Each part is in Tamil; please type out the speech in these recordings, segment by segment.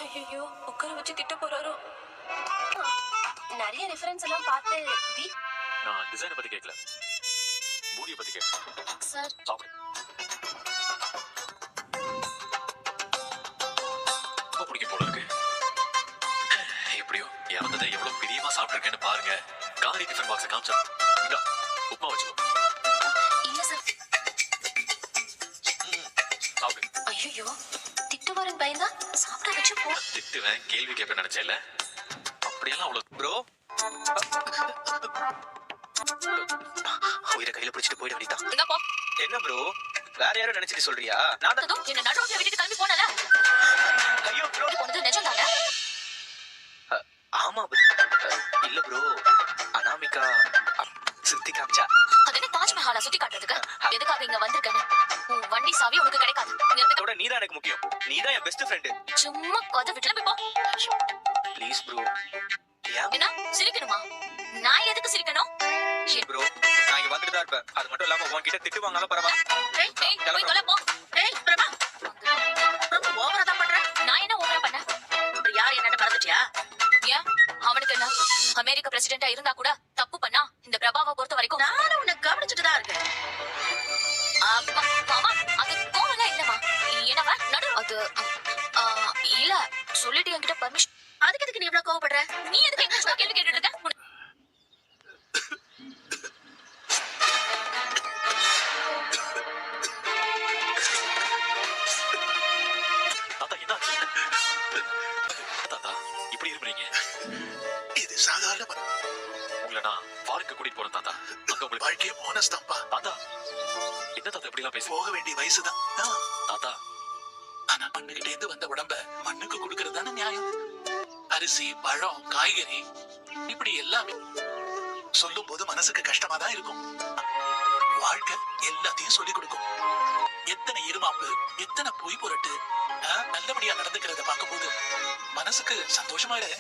ஐயோ, உட்கார வச்சு திட்ட போறாரோ? நிறைய ரெஃபரன்ஸ் எல்லாம் பார்த்து நான் டிசைனை பத்தி கேட்கல, மூடியை பத்தி கேட்கல. சார் சாப்பிடு. ரொம்ப பிடிக்கும் போல இருக்கு. எப்படியோ இறந்ததை எவ்வளவு பிரியமா சாப்பிட்டுருக்கேன்னு பாருங்க. காரி டிஃபன் பாக்ஸ் காமிச்சா உப்மா வச்சுக்கோ. இல்ல சார். சாப்பிடு. ஐயோ, திட்டுவாரன் பயந்தா சாப்பிட வச்சு போ. திட்டுவேன், கேள்வி கேட்பேன் நினைச்சேன்ல. அப்படியெல்லாம் அவ்வளவு ப்ரோ உயிரை கையில பிடிச்சிட்டு போயிட வேண்டியதான். என்ன ப்ரோ, வேற யாரும் நினைச்சிட்டு சொல்றியா? நான் என்ன நடுவுல விட்டுட்டு கிளம்பி போனல. ஐயோ ப்ரோ, போனது நிஜம்தானே? ஆமா இல்ல ப்ரோ, அனாமிகா சுத்தி காமிச்சா. அது என்ன தாஜ்மஹாலா சுத்தி காட்டுறதுக்கு? எதுக்காக இங்க வந்திருக்கேன்னு உன் வண்டி சாவி உனக்கு கிடைக்காது. இதோட நீதான் எனக்கு முக்கியம். நீதான் என் பெஸ்ட் ஃப்ரெண்ட். சும்மா கதை விட்டு போ. Please bro. என்ன சிரிக்கணுமா? நான் எதுக்கு சிரிக்கணும்? ப்ரோ, நான் இங்க வந்துட்டு தான் இருப்பேன். அது மட்டும் இல்லாம உன்கிட்ட திட்டு வாங்காலும் பரவாயில்ல. போய் தொலை போ. பிரபா, ரொம்ப ஓவரா தான் பண்ற. நான் என்ன ஓவரா பண்ணேன்? யார் என்னன்னு மறந்துட்டியா? ஏன் அவனுக்கு என்ன? அமெரிக்க பிரசிடென்டா இருந்தா கூட தப்பு பண்ணா இந்த பிரபாவை பொறுத்த வரைக்கும் நானும் உன்னை கவனிச்சுட்டு தான் இருக்கேன். மாமா, அது கோவம்லாம் இல்லம்மா. என்னவா நடு அது இல்ல சொல்லிட்டு என்கிட்ட பர்மிஷன். அதுக்கு எதுக்கு நீ இவ்வளவு கோவப்படுற? நீ எதுக்கு எங்க கேள்வி கேட்டுட்டு இருக்க? தாத்தா என்ன தாத்தா இப்படி இருப்பீங்க? இது சாதாரண உங்களை நான் பார்க்க கூட்டிட்டு போறேன் தாத்தா. அங்க உங்களுக்கு வாழ்க்கையே போனஸ் தான்ப்பா. தாத்தா என்ன தாத்தா இப்படி எல்லாம் பேச போக வேண்டிய வயசுதான். தாத்தா. ஆனா மண்ணுகிட்ட இருந்து வந்த உடம்ப மண்ணுக்கு கொடுக்கறது தானே நியாயம். அரிசி, பழம், காய்கறி இப்படி எல்லாமே சொல்லும் போது மனசுக்கு கஷ்டமா தான் இருக்கும். வாழ்க்கை எல்லாத்தையும் சொல்லிக் கொடுக்கும். எத்தனை இருமாப்பு, எத்தனை பொய் புரட்டு நல்லபடியா நடந்துக்கிறத பார்க்கும்போது மனசுக்கு சந்தோஷமா இரு.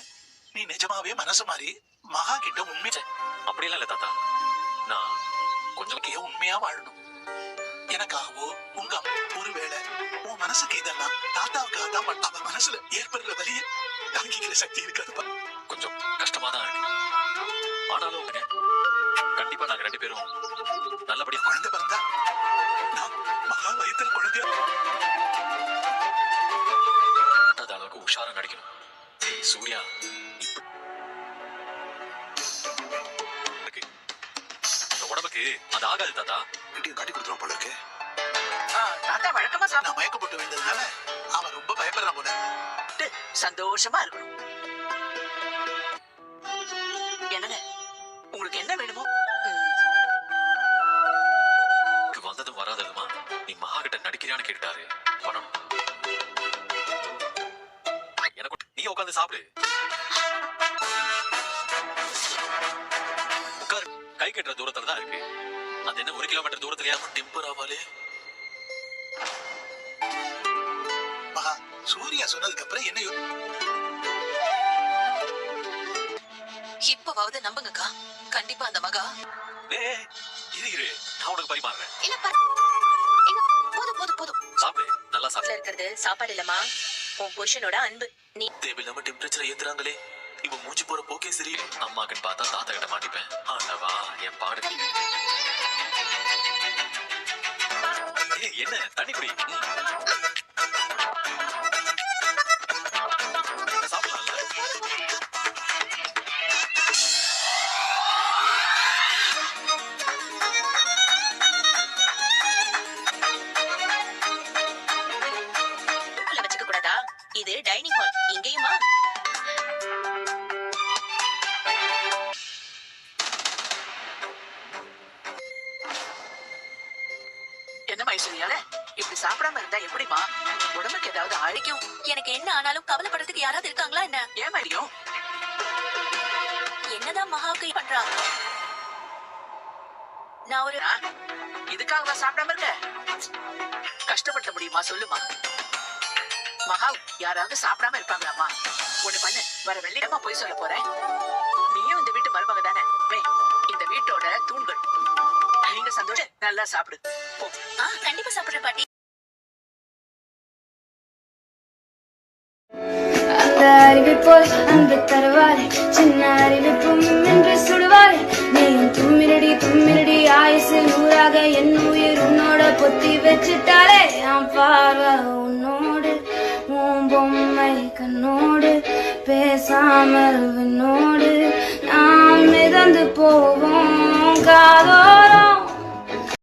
நீ நிஜமாவே மனசு மாறி மகா கிட்ட உண்மை அப்படியெல்லாம் இல்ல தாத்தா. நான் கொஞ்சம் உண்மையா வாழணும். எனக்காகவோ உங்க ஒருவேளை உன் மனசுக்கு இதெல்லாம் தாத்தாவுக்காக தான் அவன் மனசுல ஏற்படுற வழியை தாங்கிக்கிற சக்தி இருக்காதுப்பா. கொஞ்சம் கஷ்டமா தான் இருக்கு. ஆனாலும் கண்டிப்பா நாங்க ரெண்டு பேரும் நல்லபடியா குழந்தை பிறந்தா நான் மகா வயத்துல குழந்தையா அளவுக்கு உஷாரா நடிக்கணும். சூர்யா உடம்புக்கு அது ஆகாது தாத்தா. காட்டி கொடுத்துருவோம் போல இருக்கு. தாத்தா வழக்கமா நான் மயக்கம் போட்டு வேண்டதுனால அவன் ரொம்ப பயப்படுறான் போல. சந்தோஷமா இருக்கணும். என்னங்க உங்களுக்கு என்ன வேணுமோ வந்ததும் வராததுமா நீ மகா கிட்ட நடிக்கிறியான்னு கேட்டாரு. பண்ணணும். எனக்கு நீ உட்காந்து சாப்பிடு. உட்காரு. கை கட்டுற தூரத்துல தான் இருக்கு. அது என்ன 1 கிலோமீட்டர் தூரத்துலயா? டெம்பராவாலே மகா சூர்யா சொன்னதுக்கு அப்புறம் என்ன இப்பவாவது நம்புங்கக்கா. கண்டிப்பா அந்த மகா இரு நான் உனக்கு பரிமாறுறேன். இல்ல போதும் சாப்பிடு, நல்லா சாப்பிடு. இருக்கிறது சாப்பாடு இல்லம்மா, உன் புருஷனோட அன்பு. நீ தேவையில்லாம டெம்பரேச்சரை ஏத்துறாங்களே. இவன் மூச்சு போற போக்கே சரியில்லை. அம்மாக்குன்னு பார்த்தா தாத்தா கிட்ட மாட்டிப்பேன். ஆண்டவா என் பாடு. என்ன தண்ணி குடி. சாப்பிடலாம்ல. வச்சுக்க கூடாதா? இது டைனிங் ஹால். இங்கேயுமா? என்ன ஐஸ்வர்யால இப்படி சாப்பிடாம இருந்தா எப்படிமா? உடம்புக்கு ஏதாவது அழிக்கும். எனக்கு என்ன ஆனாலும் கவலைப்படுறதுக்கு யாராவது இருக்காங்களா என்ன? ஏன் மரியும்? என்னதான் மகாவுக்கு பண்றாங்க? நான் ஒரு இதுக்காக சாப்பிடாம இருக்க? கஷ்டப்படுத்த முடியுமா சொல்லுமா? மகா யாராவது சாப்பிடாம இருப்பாங்களாமா? ஒண்ணு பண்ணு, வர வெள்ளிடமா போய் சொல்ல போறேன். நீயும் இந்த வீட்டு மருமக தானே? இந்த வீட்டோட தூண்கள். நீங்க சந்தோஷம் நல்லா சாப்பிடு. கண்டிப்பா சாப்பிடுற பாட்டி. போல் அன்பு தருவாரே சின்ன அறிவிப்பும் என்று சுடுவாரே நீயும் தும்மிரடி ஆயுசு நூறாக என் உயிர் உன்னோட பொத்தி வச்சுட்டாலே என் பார்வை உன்னோடு உன் பொம்மை கண்ணோடு பேசாமல் விண்ணோடு நாம் மிதந்து போவோம் காதோரம்